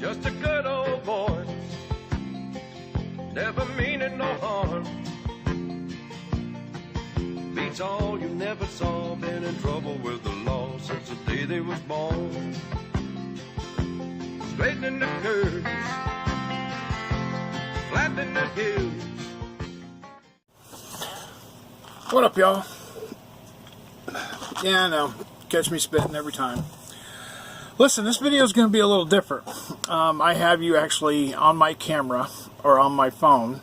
just a good old boy, never meaning no harm. Beats all you never saw, been in trouble with the law since the day they was born. Straightening the curves, flattening the hills. What up, y'all? Yeah, I know. Catch me spitting every time. Listen, this video is going to be a little different. I have you actually on my camera, or on my phone,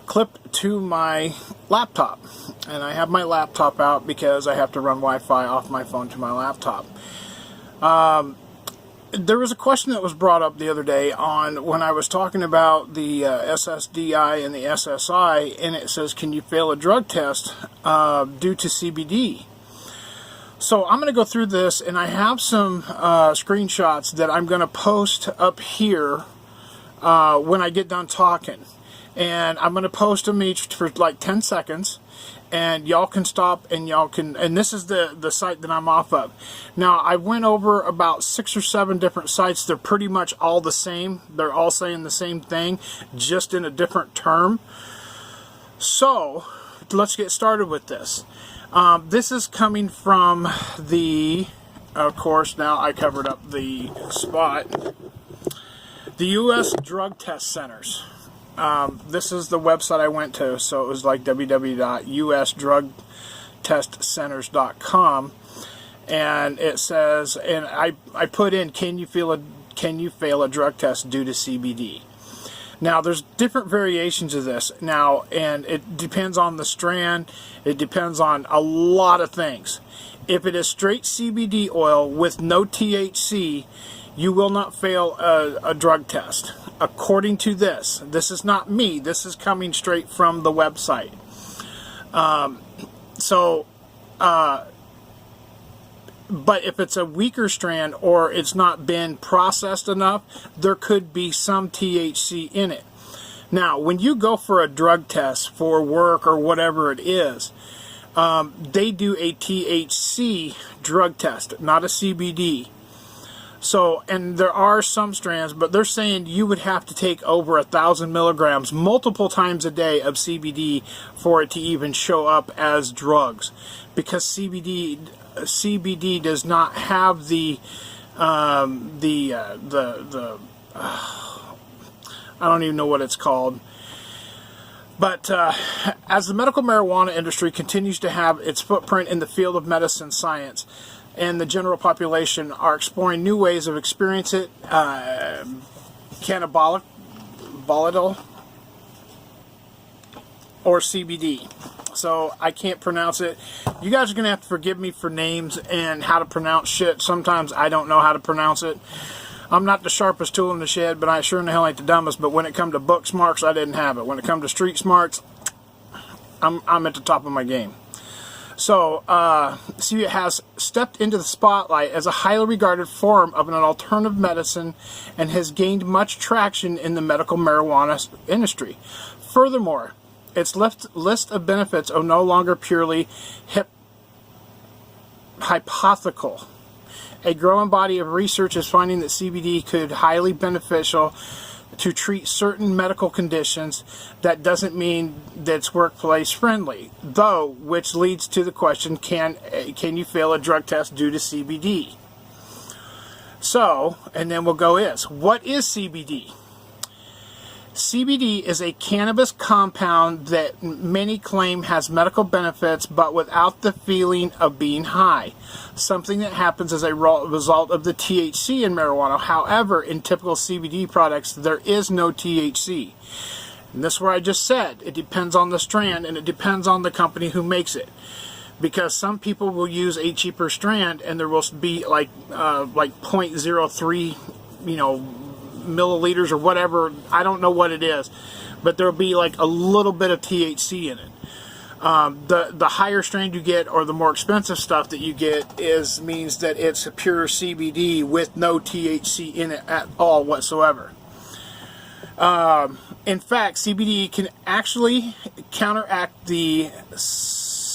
clipped to my laptop. And I have my laptop out because I have to run Wi-Fi off my phone to my laptop. There was a question that was brought up the other day on when I was talking about the SSDI and the SSI, and it says, can you fail a drug test due to CBD? So I'm going to go through this, and I have some screenshots that I'm going to post up here when I get done talking. And I'm going to post them each for like 10 seconds. And y'all can stop, and y'all can, and this is the site that I'm off of. Now, I went over about 6 or 7 different sites. They're pretty much all the same. They're all saying the same thing, just in a different term. So, let's get started with this. This is coming from the, of course, now I covered up the spot, the U.S. Drug Test Centers. This is the website I went to, so it was like www.usdrugtestcenters.com, and it says, and I put in, can you fail a drug test due to CBD? Now, there's different variations of this now, and it depends on the strand. It depends on a lot of things. If it is straight CBD oil with no THC, you will not fail a drug test. According to this is not me. This is coming straight from the website. But if it's a weaker strand or it's not been processed enough, there could be some THC in it. Now, when you go for a drug test for work or whatever it is, they do a THC drug test, not a CBD. So, and there are some strands, but they're saying you would have to take over 1,000 milligrams multiple times a day of CBD for it to even show up as drugs, because CBD does not have the I don't even know what it's called. But as the medical marijuana industry continues to have its footprint in the field of medicine science, and the general population are exploring new ways of experiencing it, cannabolic, volatile, or CBD. So I can't pronounce it. You guys are going to have to forgive me for names and how to pronounce shit. Sometimes I don't know how to pronounce it. I'm not the sharpest tool in the shed, but I sure in the hell ain't the dumbest. But when it comes to book smarts, I didn't have it. When it comes to street smarts, I'm at the top of my game. So, CBD has stepped into the spotlight as a highly regarded form of an alternative medicine and has gained much traction in the medical marijuana industry. Furthermore, its list of benefits are no longer purely hypothetical. A growing body of research is finding that CBD could highly beneficial to treat certain medical conditions. That doesn't mean that it's workplace friendly, though, which leads to the question, can you fail a drug test due to CBD? So, and then we'll go what is CBD? CBD is a cannabis compound that many claim has medical benefits, but without the feeling of being high. Something that happens as a result of the THC in marijuana. However, in typical CBD products, there is no THC. And this is where I just said, it depends on the strand, and it depends on the company who makes it. Because some people will use a cheaper strand, and there will be like 0.03, milliliters or whatever. I don't know what it is, but there'll be like a little bit of THC in it. The higher strain you get, or the more expensive stuff that you get, means that it's a pure CBD with no THC in it at all whatsoever. In fact, CBD can actually counteract the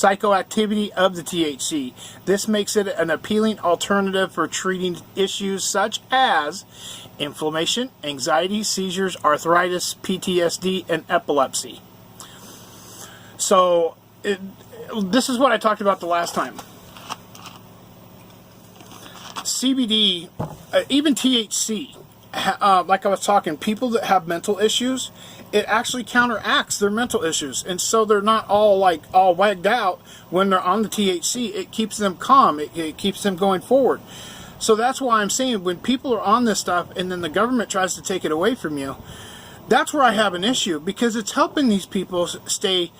psychoactivity of the THC. This makes it an appealing alternative for treating issues such as inflammation, anxiety, seizures, arthritis, PTSD, and epilepsy. So, this is what I talked about the last time. CBD, even THC, like I was talking, people that have mental issues, it actually counteracts their mental issues, and so they're not all wagged out when they're on the THC. It keeps them calm. It keeps them going forward. So that's why I'm saying when people are on this stuff and then the government tries to take it away from you, that's where I have an issue, because it's helping these people stay,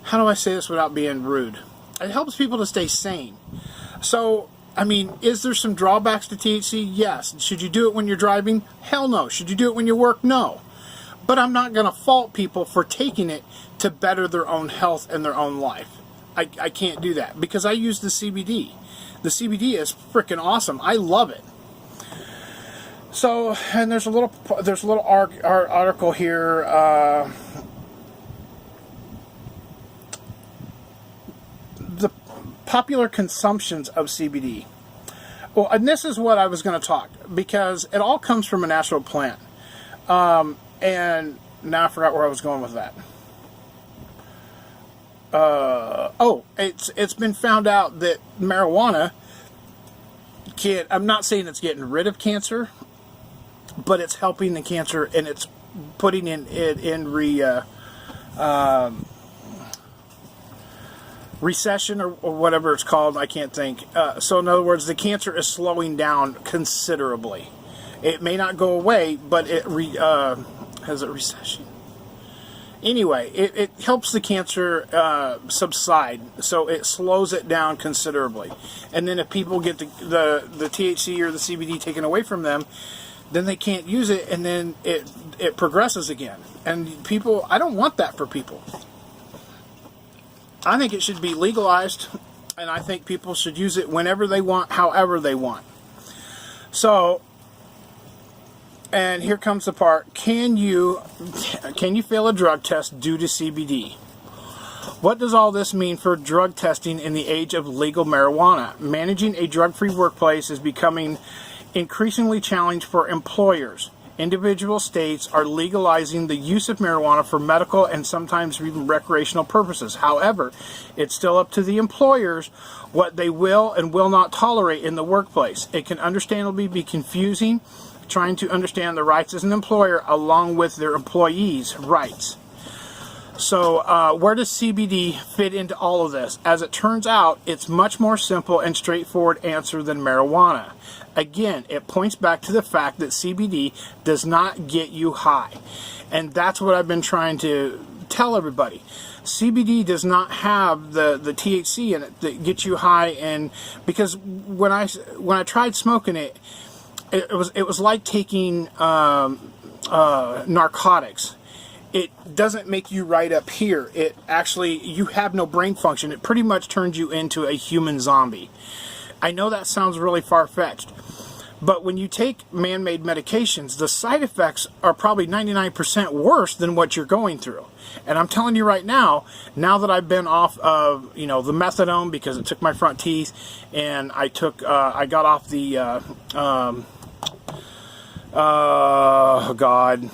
how do I say this without being rude? It helps people to stay sane. So, I mean, is there some drawbacks to THC? Yes. Should you do it when you're driving? Hell no. Should you do it when you work? No. But I'm not going to fault people for taking it to better their own health and their own life. I can't do that, because I use the CBD. The CBD is freaking awesome. I love it. So, and there's a little article here. The popular consumptions of CBD. Well, and this is what I was going to talk, because it all comes from a natural plant. And now I forgot where I was going with that. It's been found out that marijuana can, I'm not saying it's getting rid of cancer, but it's helping the cancer, and it's putting it in recession or whatever it's called. I can't think. So in other words, the cancer is slowing down considerably. It may not go away, but it has a recession. Anyway, it helps the cancer subside, so it slows it down considerably. And then if people get the THC or the CBD taken away from them, then they can't use it, and then it progresses again. And people, I don't want that for people. I think it should be legalized, and I think people should use it whenever they want, however they want. So, and here comes the part, can you fail a drug test due to CBD? What does all this mean for drug testing in the age of legal marijuana? Managing a drug-free workplace is becoming increasingly challenged for employers. Individual states are legalizing the use of marijuana for medical and sometimes even recreational purposes. However, it's still up to the employers what they will and will not tolerate in the workplace. It can understandably be confusing trying to understand the rights as an employer along with their employees' rights. So where does CBD fit into all of this? As it turns out, it's much more simple and straightforward answer than marijuana. Again, it points back to the fact that CBD does not get you high. And that's what I've been trying to tell everybody. CBD does not have the THC in it that gets you high, and because when I tried smoking it, it was like taking narcotics. It doesn't make you right up here. It actually, you have no brain function. It pretty much turns you into a human zombie. I know that sounds really far-fetched, but when you take man-made medications, the side effects are probably 99% worse than what you're going through. And I'm telling you right now that I've been off of, the methadone because it took my front teeth, and I got off the, oh God,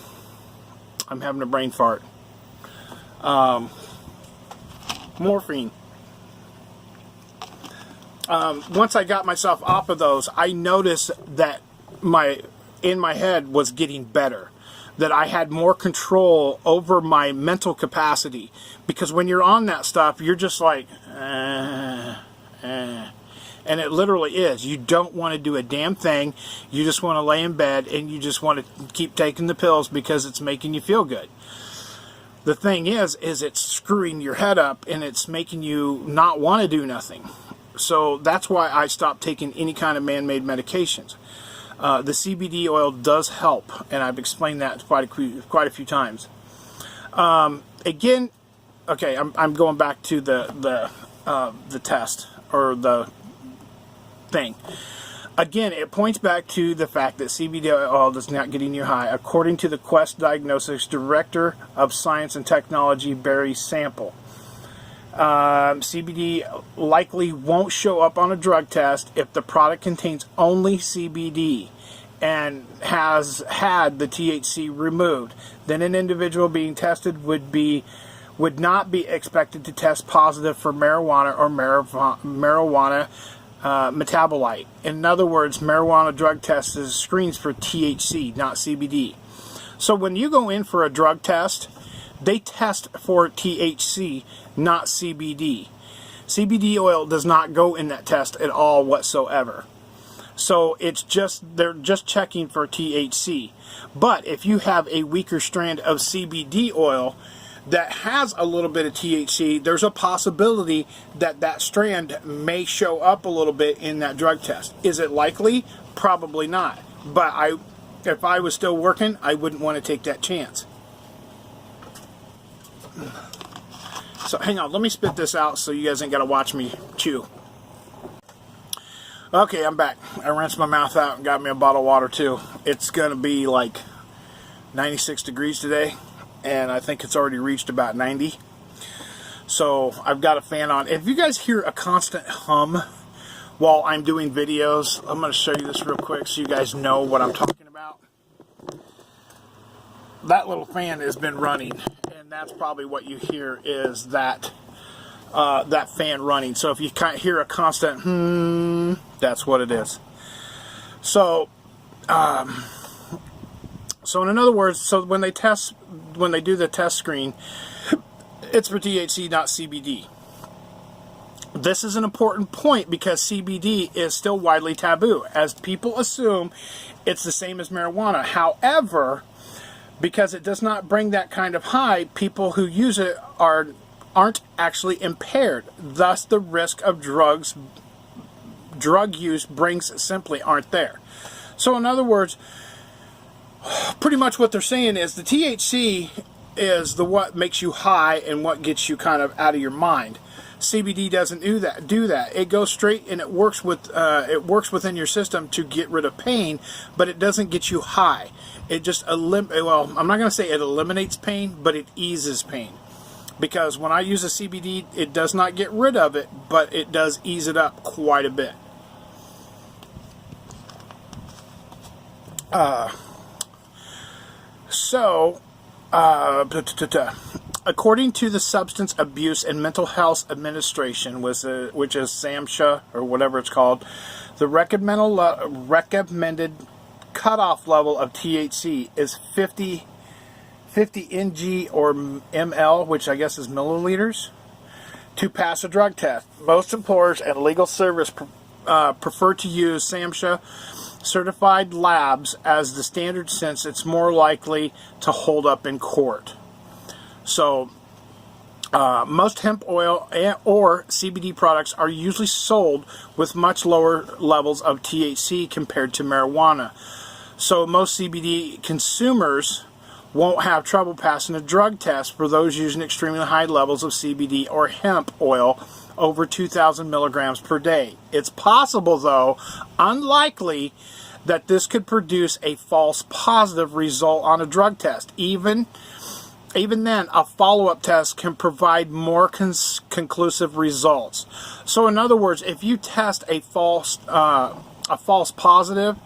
I'm having a brain fart. Morphine. Once I got myself off of those, I noticed that in my head was getting better. That I had more control over my mental capacity. Because when you're on that stuff, you're just like, and it literally is. You don't want to do a damn thing. You just want to lay in bed and you just want to keep taking the pills because it's making you feel good. The thing is it's screwing your head up and it's making you not want to do nothing. So that's why I stopped taking any kind of man-made medications. The CBD oil does help, and I've explained that quite a few times. Again, okay, I'm going back to the test or the thing. Again, it points back to the fact that CBD oil does not get you high, according to the Quest Diagnostics Director of Science and Technology, Barry Sample. CBD likely won't show up on a drug test if the product contains only CBD and has had the THC removed. Then an individual being tested would not be expected to test positive for marijuana or marijuana metabolite. In other words, marijuana drug test screens for THC, not CBD. So when you go in for a drug test, they test for THC, not CBD. CBD oil does not go in that test at all whatsoever. So they're just checking for THC. But if you have a weaker strand of CBD oil that has a little bit of THC, there's a possibility that that strand may show up a little bit in that drug test. Is it likely? Probably not. But if I was still working, I wouldn't want to take that chance. So hang on, let me spit this out so you guys ain't got to watch me chew. Okay, I'm back. I rinsed my mouth out and got me a bottle of water too. It's going to be like 96 degrees today, and I think it's already reached about 90. So I've got a fan on. If you guys hear a constant hum while I'm doing videos, I'm going to show you this real quick so you guys know what I'm talking about. That little fan has been running, and that's probably what you hear is that fan running. So if you hear a constant that's what it is. So so in other words, so when they do the test screen, it's for THC, not CBD. This is an important point because CBD is still widely taboo, as people assume it's the same as marijuana. However, because it does not bring that kind of high, people who use it aren't actually impaired. Thus, the risk of drug use brings simply aren't there. So in other words, pretty much what they're saying is the THC is what makes you high and what gets you kind of out of your mind. CBD doesn't do that. It goes straight and it works within your system to get rid of pain, but it doesn't get you high. It just I'm not going to say it eliminates pain, but it eases pain. Because when I use a CBD, it does not get rid of it, but it does ease it up quite a bit. According to the Substance Abuse and Mental Health Administration, which is SAMHSA, or whatever it's called, the recommended cutoff level of THC is 50 ng or ml, which I guess is milliliters, to pass a drug test. Most employers and legal service prefer to use SAMHSA certified labs as the standard, since it's more likely to hold up in court. So most hemp oil or CBD products are usually sold with much lower levels of THC compared to marijuana. So most CBD consumers won't have trouble passing a drug test for those using extremely high levels of CBD or hemp oil over 2,000 milligrams per day. It's possible, though, unlikely, that this could produce a false positive result on a drug test. Even then, a follow-up test can provide more conclusive results. So in other words, if you test a false positive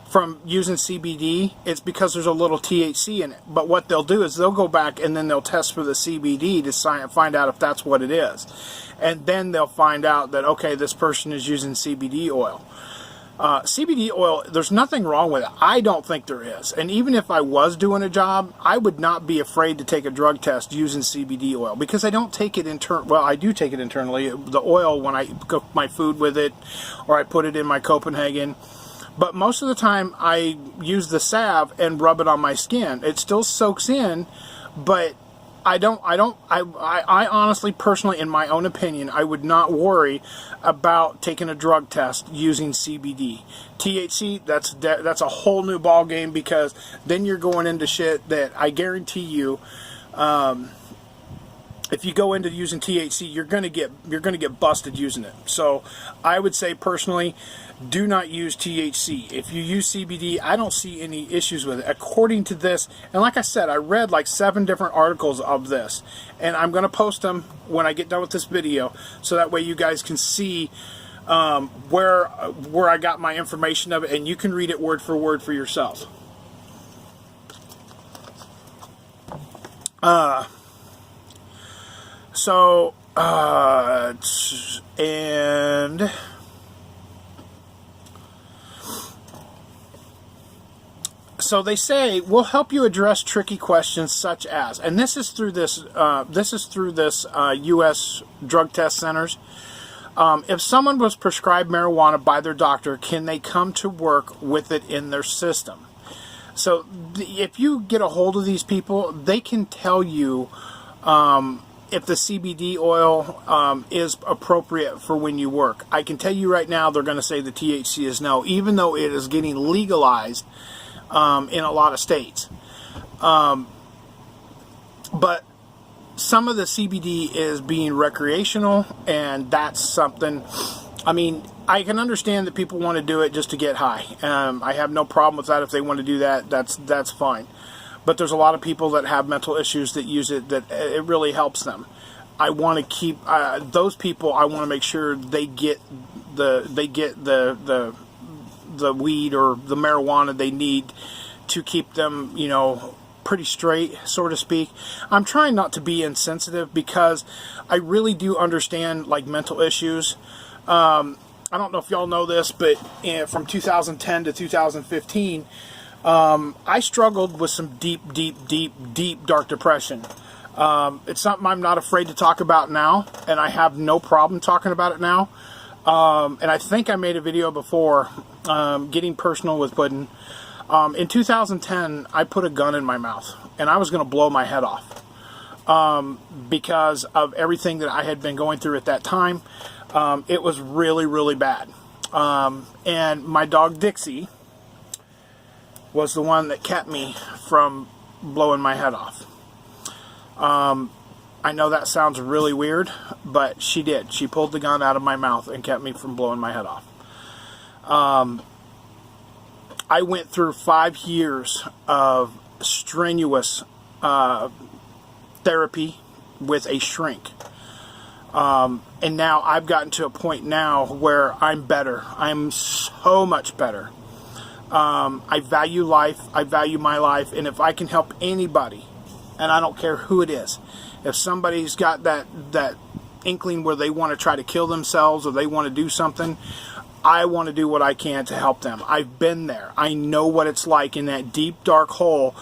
from using CBD, it's because there's a little THC in it. But what they'll do is they'll go back and then they'll test for the CBD to find out if that's what it is. And then they'll find out that, okay, this person is using CBD oil. CBD oil, there's nothing wrong with it. I don't think there is. And even if I was doing a job, I would not be afraid to take a drug test using CBD oil, because I don't take it well, I do take it internally. The oil, when I cook my food with it, or I put it in my Copenhagen. But most of the time I use the salve and rub it on my skin. It still soaks in, but I honestly, personally, in my own opinion, I would not worry about taking a drug test using CBD. THC, that's a whole new ball game, because then you're going into shit that I guarantee you if you go into using THC, you're gonna get busted using it. So I would say personally, do not use THC. If you use CBD, I don't see any issues with it. According to this, and like I said, I read like 7 different articles of this, and I'm gonna post them when I get done with this video, so that way you guys can see where I got my information of it, and you can read it word for yourself. So, and so they say we'll help you address tricky questions such as, and this is through this U.S. drug test centers. If someone was prescribed marijuana by their doctor, can they come to work with it in their system? So if you get a hold of these people, they can tell you if the CBD oil is appropriate for when you work. I can tell you right now, they're going to say the THC is no, even though it is getting legalized in a lot of states. But some of the CBD is being recreational, and that's something, I mean, I can understand that people want to do it just to get high. I have no problem with that. If they want to do that, that's fine. But there's a lot of people that have mental issues that use it, that it really helps them. I want to keep those people. I want to make sure they get the weed or the marijuana they need to keep them, you know, pretty straight, so to speak. I'm trying not to be insensitive, because I really do understand like mental issues. I don't know if y'all know this, but from 2010 to 2015. I struggled with some deep dark depression. It's something I'm not afraid to talk about now, and I have no problem talking about it now. And I think I made a video before, getting personal with pudding. In 2010, I put a gun in my mouth, and I was going to blow my head off, because of everything that I had been going through at that time. It was really bad. And my dog Dixie was the one that kept me from blowing my head off. I know that sounds really weird, but she did. She pulled the gun out of my mouth and kept me from blowing my head off. I went through 5 years of strenuous therapy with a shrink. And now I've gotten to a point now where I'm better. I'm so much better. I value life. I value my life. And if I can help anybody, and I don't care who it is, if somebody's got that inkling where they want to try to kill themselves or they want to do something, I want to do what I can to help them. I've been there. I know what it's like in that deep, dark hole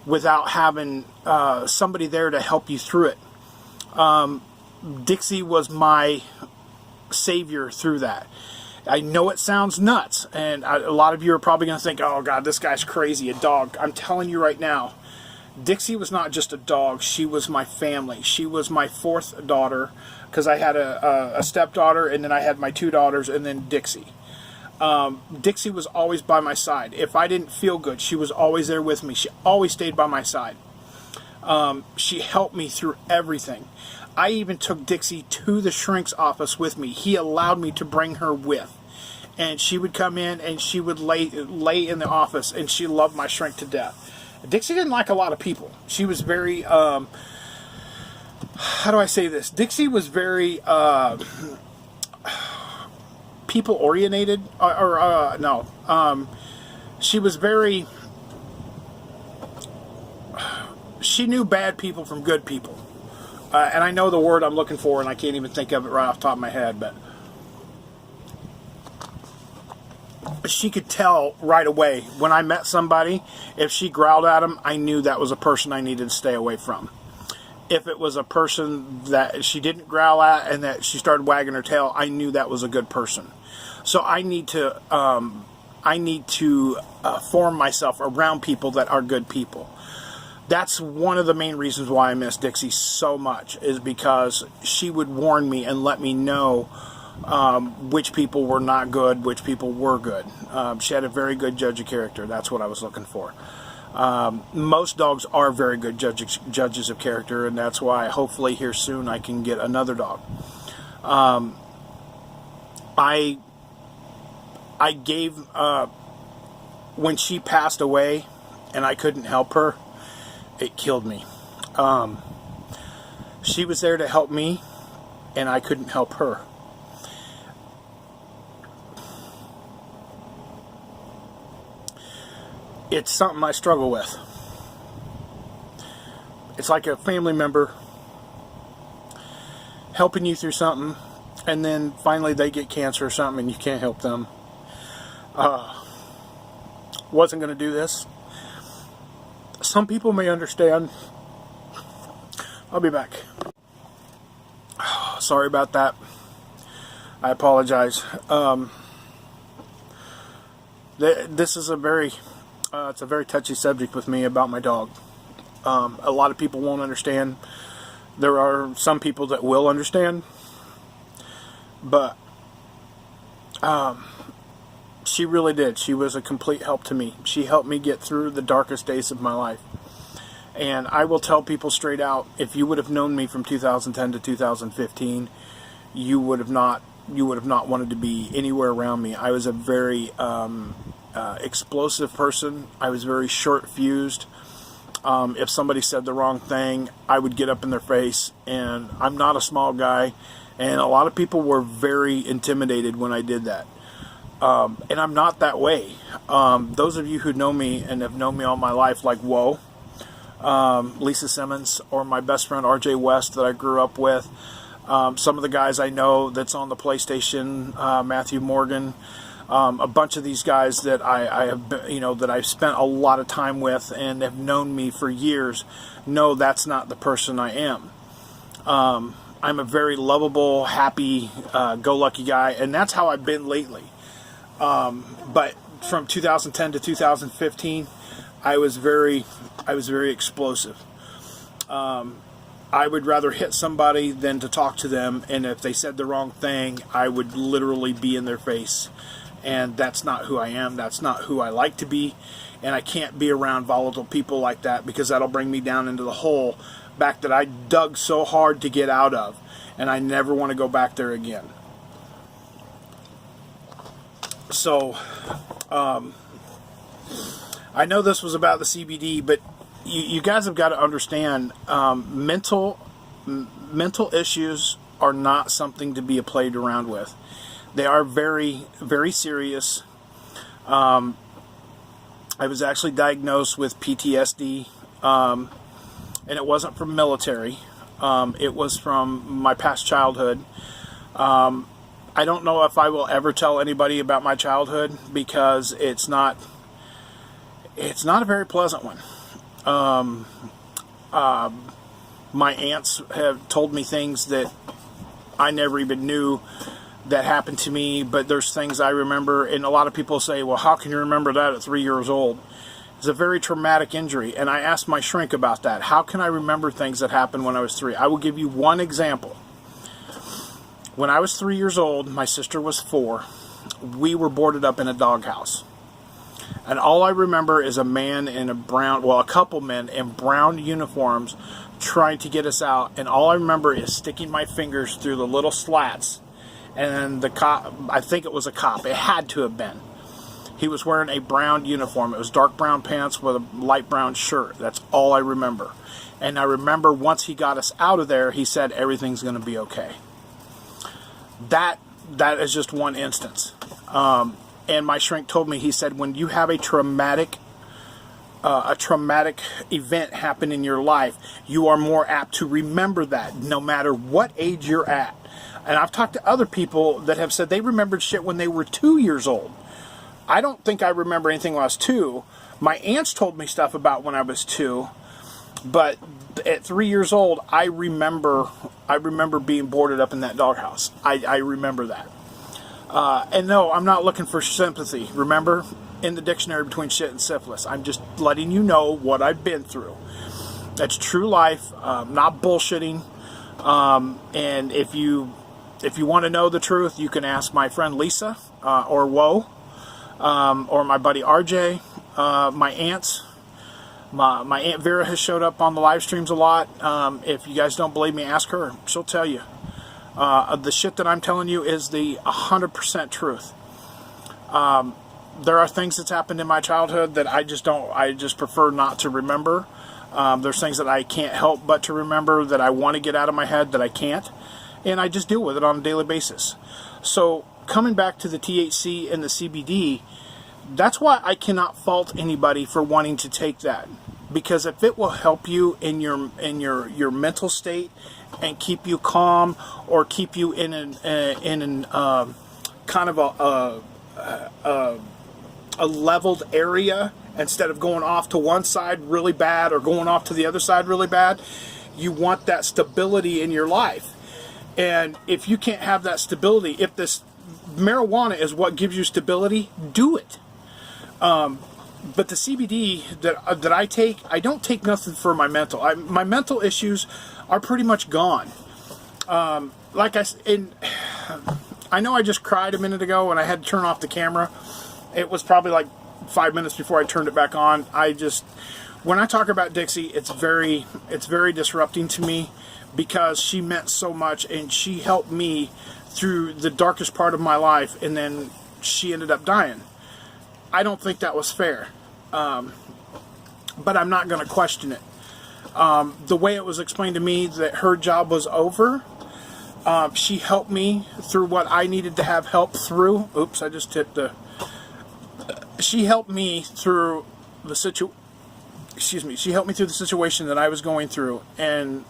without having somebody there to help you through it. Dixie was my savior through that. I know it sounds nuts, and a lot of you are probably going to think, oh God, this guy's crazy, a dog. I'm telling you right now, Dixie was not just a dog, she was my family. She was my 4th daughter, because I had a stepdaughter, and then I had my 2 daughters, and then Dixie. Dixie was always by my side. If I didn't feel good, she was always there with me. She always stayed by my side. She helped me through everything. I even took Dixie to the shrink's office with me. He allowed me to bring her with. And she would come in and she would lay in the office, and she loved my shrink to death. Dixie didn't like a lot of people. She was very, how do I say this? Dixie was very people-oriented. She was very, she knew bad people from good people. And I know the word I'm looking for, and I can't even think of it right off the top of my head, but she could tell right away when I met somebody. If she growled at them, I knew that was a person I needed to stay away from. If it was a person that she didn't growl at and that she started wagging her tail, I knew that was a good person. So I need to form myself around people that are good people. That's one of the main reasons why I miss Dixie so much, is because she would warn me and let me know which people were not good, which people were good. She had a very good judge of character. That's what I was looking for. Most dogs are very good judges of character, and that's why hopefully here soon I can get another dog. I gave, when she passed away and I couldn't help her, it killed me. She was there to help me, and I couldn't help her. It's something I struggle with. It's like a family member helping you through something, and then finally they get cancer or something and you can't help them. Wasn't going to do this. Some people may understand. I'll be back. Sorry about that. I apologize. This is a very touchy subject with me about my dog. A lot of people won't understand. There are some people that will understand, but she really did. She was a complete help to me. She helped me get through the darkest days of my life. And I will tell people straight out, if you would have known me from 2010 to 2015, you would have not wanted to be anywhere around me. I was a very explosive person. I was very short-fused. If somebody said the wrong thing, I would get up in their face, and I'm not a small guy, and a lot of people were very intimidated when I did that. And I'm not that way. Those of you who know me and have known me all my life, like Whoa, Lisa Simmons, or my best friend RJ West that I grew up with, some of the guys I know that's on the PlayStation, Matthew Morgan, a bunch of these guys that I have, that I've spent a lot of time with and have known me for years, know that's not the person I am. I'm a very lovable, happy, go-lucky guy, and that's how I've been lately. But from 2010 to 2015, I was very explosive. I would rather hit somebody than to talk to them, and if they said the wrong thing, I would literally be in their face. And that's not who I am. That's not who I like to be. And I can't be around volatile people like that, because that'll bring me down into the hole back that I dug so hard to get out of. And I never want to go back there again. So, I know this was about the CBD, but you guys have got to understand, mental issues are not something to be played around with. They are very, very serious. I was actually diagnosed with PTSD, and it wasn't from military. It was from my past childhood. I don't know if I will ever tell anybody about my childhood, because it's not a very pleasant one. My aunts have told me things that I never even knew that happened to me, but there's things I remember, and a lot of people say, well, how can you remember that at 3 years old? It's a very traumatic injury, and I asked my shrink about that. How can I remember things that happened when I was 3? I will give you one example. When I was 3 years old, my sister was 4, we were boarded up in a doghouse. And all I remember is a man in a couple men in brown uniforms trying to get us out, and all I remember is sticking my fingers through the little slats. And the cop, I think it was a cop, it had to have been. He was wearing a brown uniform. It was dark brown pants with a light brown shirt. That's all I remember. And I remember once he got us out of there, he said everything's going to be okay. That is just one instance. And my shrink told me, he said, when you have a traumatic event happen in your life, you are more apt to remember that, no matter what age you're at. And I've talked to other people that have said they remembered shit when they were 2 years old. I don't think I remember anything when I was 2. My aunts told me stuff about when I was 2, but at 3 years old, I remember being boarded up in that doghouse. I remember that. And no, I'm not looking for sympathy. Remember, in the dictionary between shit and syphilis, I'm just letting you know what I've been through. That's true life, not bullshitting. And if you want to know the truth, you can ask my friend Lisa, or Whoa, or my buddy RJ, my aunts. My Aunt Vera has showed up on the live streams a lot. If you guys don't believe me, ask her. She'll tell you. The shit that I'm telling you is the 100% truth. There are things that's happened in my childhood that I just prefer not to remember. There's things that I can't help but to remember that I want to get out of my head that I can't. And I just deal with it on a daily basis. So coming back to the THC and the CBD, that's why I cannot fault anybody for wanting to take that. Because if it will help you in your mental state and keep you calm, or keep you in an kind of a leveled area, instead of going off to one side really bad or going off to the other side really bad, you want that stability in your life. And if you can't have that stability, if this marijuana is what gives you stability, do it. But the CBD that I take, I don't take nothing for my mental. My mental issues are pretty much gone. I know I just cried a minute ago and I had to turn off the camera. It was probably like 5 minutes before I turned it back on. When I talk about Dixie, it's very disrupting to me, because she meant so much and she helped me through the darkest part of my life, and then she ended up dying. I don't think that was fair, but I'm not going to question it. The way it was explained to me that her job was over, she helped me through what I needed to have help through. Oops, I just hit the... She helped me through the She helped me through the situation that I was going through, and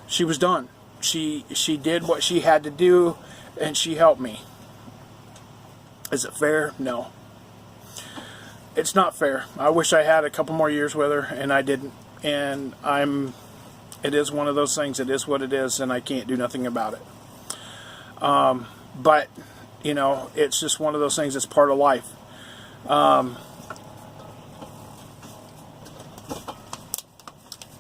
she was done. She did what she had to do, and she helped me. Is it fair? No. It's not fair. I wish I had a couple more years with her, and I didn't. And it is one of those things. It is what it is, and I can't do nothing about it. But, you know, it's just one of those things. It's part of life.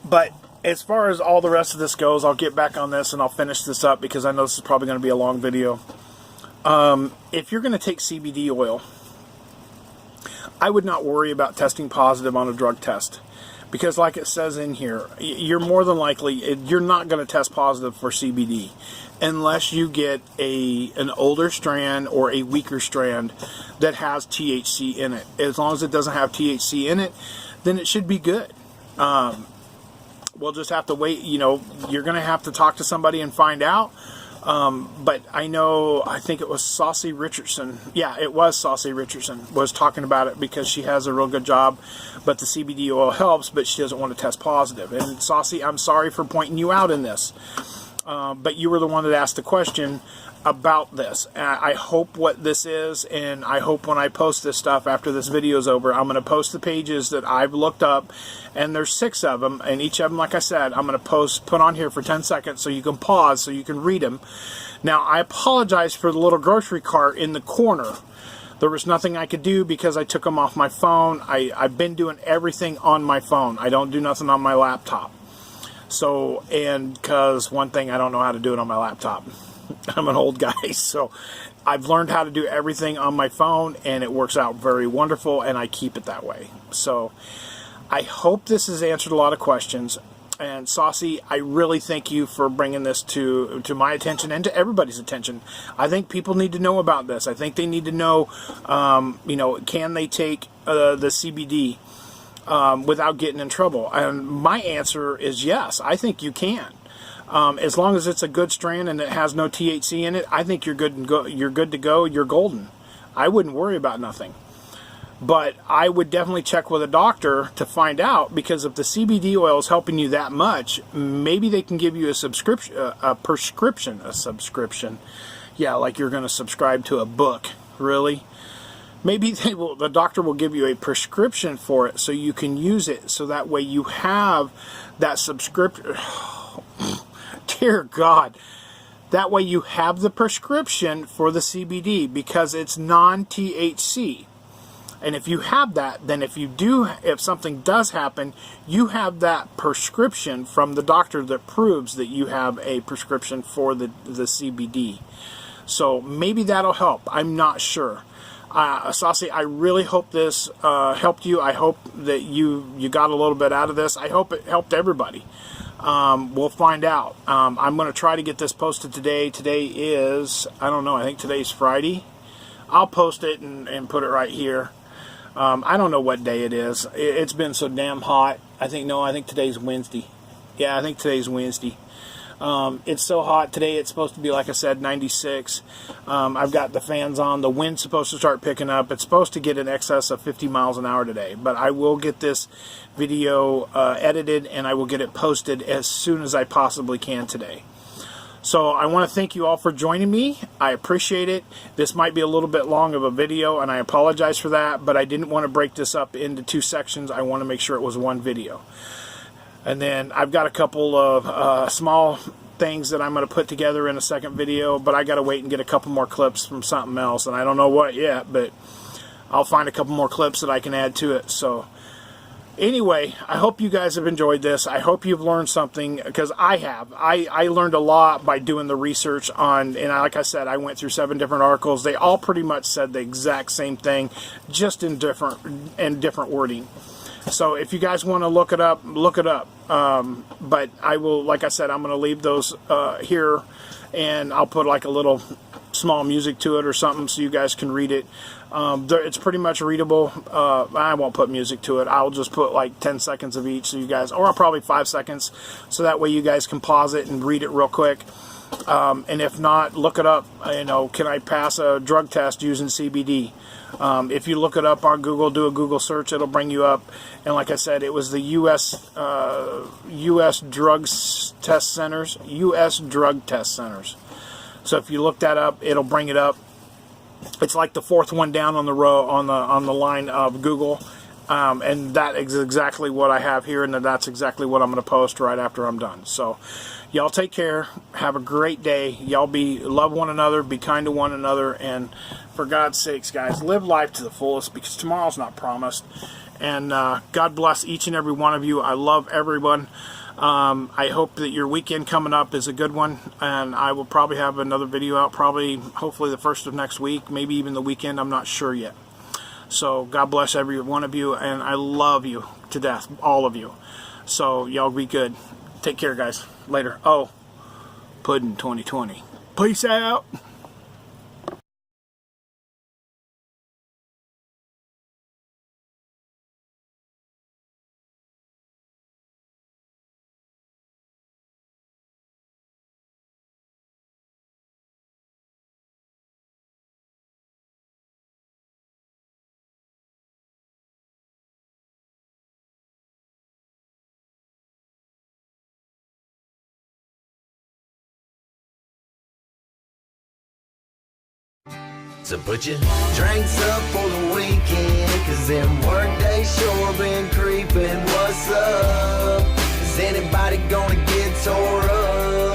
But as far as all the rest of this goes, I'll get back on this and I'll finish this up, because I know this is probably going to be a long video. If you're going to take CBD oil, I would not worry about testing positive on a drug test, because like it says in here, you're more than likely, you're not going to test positive for CBD unless you get an older strand or a weaker strand that has THC in it. As long as it doesn't have THC in it, then it should be good. We'll just have to wait. You know, you're going to have to talk to somebody and find out. But I think it was Saucy Richardson. Yeah, it was Saucy Richardson was talking about it, because she has a real good job, but the CBD oil helps, but she doesn't want to test positive. And Saucy, I'm sorry for pointing you out in this. But you were the one that asked the question about this. I hope what this is, and I hope when I post this stuff after this video is over, I'm going to post the pages that I've looked up, and there's 6 of them, and each of them, like I said, I'm going to put on here for 10 seconds so you can pause, so you can read them. Now, I apologize for the little grocery cart in the corner. There was nothing I could do because I took them off my phone. I've been doing everything on my phone. I don't do nothing on my laptop. So, and because one thing, I don't know how to do it on my laptop. I'm an old guy, so I've learned how to do everything on my phone, and it works out very wonderful, and I keep it that way. So I hope this has answered a lot of questions. And Saucy, I really thank you for bringing this to my attention and to everybody's attention. I think people need to know about this. I think they need to know, you know, can they take the CBD without getting in trouble? And my answer is yes. I think you can. As long as it's a good strand and it has no THC in it, I think you're good to go. You're golden. I wouldn't worry about nothing. But I would definitely check with a doctor to find out, because if the CBD oil is helping you that much, maybe they can give you a subscription. Yeah, like you're going to subscribe to a book. Really? Maybe the doctor will give you a prescription for it so you can use it, so that way you have that subscription. Dear God. That way you have the prescription for the CBD, because it's non-THC. And if you have that, then if something does happen, you have that prescription from the doctor that proves that you have a prescription for the CBD. So maybe that'll help. I'm not sure. Saucy, I really hope this helped you. I hope that you got a little bit out of this. I hope it helped everybody. We'll find out. I'm going to try to get this posted today. Today is, I don't know, I think today's Friday. I'll post it and put it right here. I don't know what day it is. It's been so damn hot. I think today's Wednesday. Yeah, I think today's Wednesday. It's so hot today. It's supposed to be, like I said, 96. I've got the fans on. The wind's supposed to start picking up. It's supposed to get in excess of 50 miles an hour today. But I will get this video edited, and I will get it posted as soon as I possibly can today. So I want to thank you all for joining me. I appreciate it. This might be a little bit long of a video, and I apologize for that, but I didn't want to break this up into 2 sections. I want to make sure it was one video. And then I've got a couple of small things that I'm going to put together in a second video, but I got to wait and get a couple more clips from something else, and I don't know what yet, but I'll find a couple more clips that I can add to it. So anyway, I hope you guys have enjoyed this. I hope you've learned something, because I have. I learned a lot by doing the research on, and like I said, I went through 7 different articles. They all pretty much said the exact same thing, just in different wording. So if you guys want to look it up, look it up. But I will, like I said, I'm going to leave those here, and I'll put like a little small music to it or something so you guys can read it. It's pretty much readable. I won't put music to it. I'll just put like 10 seconds of each so you guys, or probably 5 seconds, so that way you guys can pause it and read it real quick. And if not, look it up. You know, can I pass a drug test using CBD? If you look it up on Google, do a Google search, it'll bring you up. And like I said, it was the U.S. Drug Test Centers. U.S. Drug Test Centers. So if you look that up, it'll bring it up. It's like the 4th one down on the row on the line of Google. And that is exactly what I have here, and that's exactly what I'm going to post right after I'm done. So y'all take care. Have a great day. Y'all love one another, be kind to one another, and for God's sakes, guys, live life to the fullest, because tomorrow's not promised. And God bless each and every one of you. I love everyone. I hope that your weekend coming up is a good one, and I will probably have another video out, hopefully the 1st of next week, maybe even the weekend. I'm not sure yet. So God bless every one of you, and I love you to death, all of you. So y'all be good. Take care, guys. Later. Oh, Puddin' 2020. Peace out. So put your drinks up for the weekend, 'cause them work days sure been creeping. What's up? Is anybody gonna get tore up?